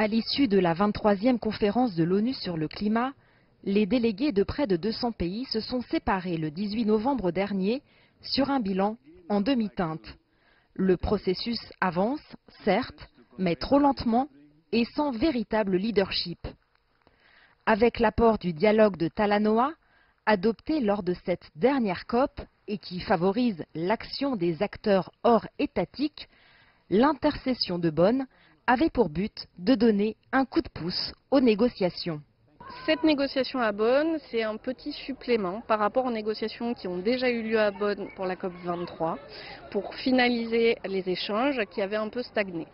À l'issue de la 23e conférence de l'ONU sur le climat, les délégués de près de 200 pays se sont séparés le 18 novembre dernier sur un bilan en demi-teinte. Le processus avance, certes, mais trop lentement et sans véritable leadership. Avec l'apport du dialogue de Talanoa, adopté lors de cette dernière COP et qui favorise l'action des acteurs hors étatiques, l'intercession de Bonn avait pour but de donner un coup de pouce aux négociations. Cette négociation à Bonn, c'est un petit supplément par rapport aux négociations qui ont déjà eu lieu à Bonn pour la COP 23, pour finaliser les échanges qui avaient un peu stagné.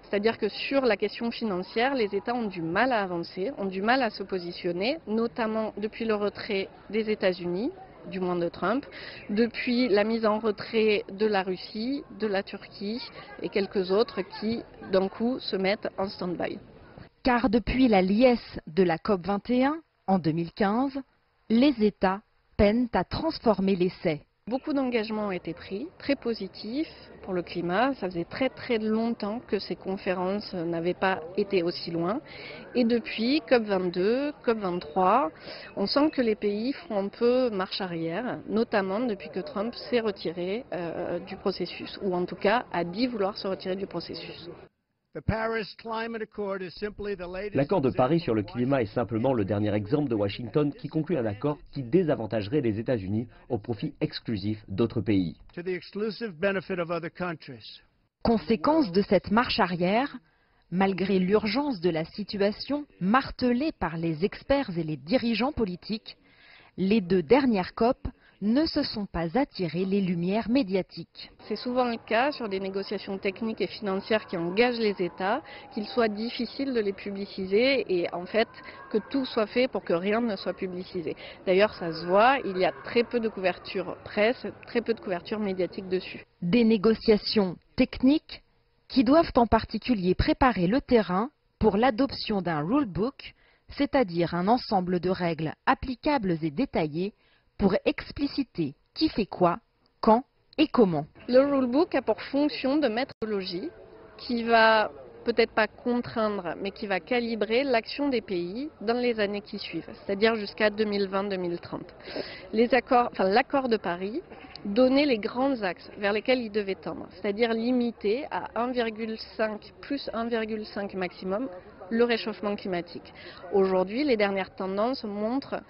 C'est-à-dire que sur la question financière, les États ont du mal à avancer, ont du mal à se positionner, notamment depuis le retrait des États-Unis, du moins de Trump, depuis la mise en retrait de la Russie, de la Turquie et quelques autres qui, d'un coup, se mettent en stand-by. Car depuis la liesse de la COP 21, en 2015, les États peinent à transformer l'essai. Beaucoup d'engagements ont été pris, très positifs pour le climat. Ça faisait très longtemps que ces conférences n'avaient pas été aussi loin. Et depuis COP22, COP23, on sent que les pays font un peu marche arrière, notamment depuis que Trump s'est retiré du processus, ou en tout cas a dit vouloir se retirer du processus. L'accord de Paris sur le climat est simplement le dernier exemple de Washington qui conclut un accord qui désavantagerait les États-Unis au profit exclusif d'autres pays. Conséquence de cette marche arrière, malgré l'urgence de la situation martelée par les experts et les dirigeants politiques, les deux dernières COP ne se sont pas attirées les lumières médiatiques. C'est souvent le cas sur des négociations techniques et financières qui engagent les États, qu'il soit difficile de les publiciser et en fait que tout soit fait pour que rien ne soit publicisé. D'ailleurs ça se voit, il y a très peu de couverture presse, très peu de couverture médiatique dessus. Des négociations techniques qui doivent en particulier préparer le terrain pour l'adoption d'un rulebook, c'est-à-dire un ensemble de règles applicables et détaillées pour expliciter qui fait quoi, quand et comment. Le rulebook a pour fonction de méthodologie qui va peut-être pas contraindre, mais qui va calibrer l'action des pays dans les années qui suivent, c'est-à-dire jusqu'à 2020-2030. L'accord de Paris donnait les grands axes vers lesquels il devait tendre, c'est-à-dire limiter à 1,5 plus 1,5 maximum le réchauffement climatique. Aujourd'hui, les dernières tendances montrent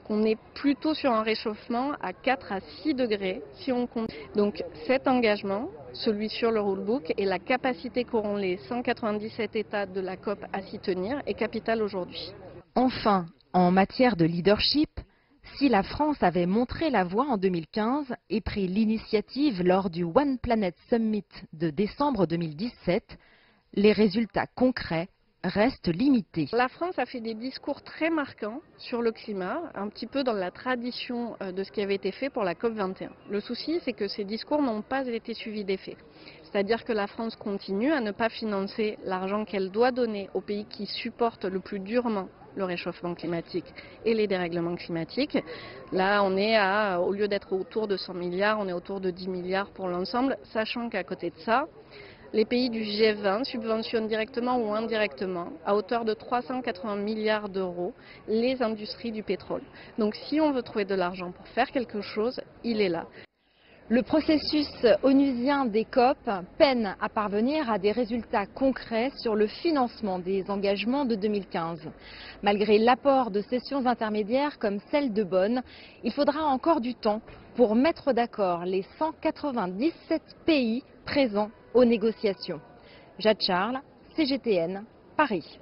qu'on est plutôt sur un réchauffement à 4 à 6 degrés si on compte. Donc cet engagement, celui sur le rulebook et la capacité qu'auront les 197 États de la COP à s'y tenir est capitale aujourd'hui. Enfin, en matière de leadership, si la France avait montré la voie en 2015 et pris l'initiative lors du One Planet Summit de décembre 2017, les résultats concrets reste limité. La France a fait des discours très marquants sur le climat, un petit peu dans la tradition de ce qui avait été fait pour la COP 21. Le souci, c'est que ces discours n'ont pas été suivis d'effet. C'est-à-dire que la France continue à ne pas financer l'argent qu'elle doit donner aux pays qui supportent le plus durement le réchauffement climatique et les dérèglements climatiques. Là, on est au lieu d'être autour de 100 milliards, on est autour de 10 milliards pour l'ensemble, sachant qu'à côté de ça, les pays du G20 subventionnent directement ou indirectement, à hauteur de 380 milliards d'euros, les industries du pétrole. Donc si on veut trouver de l'argent pour faire quelque chose, il est là. Le processus onusien des COP peine à parvenir à des résultats concrets sur le financement des engagements de 2015. Malgré l'apport de sessions intermédiaires comme celle de Bonn, il faudra encore du temps pour mettre d'accord les 197 pays présents aux négociations. Jade Charles, CGTN, Paris.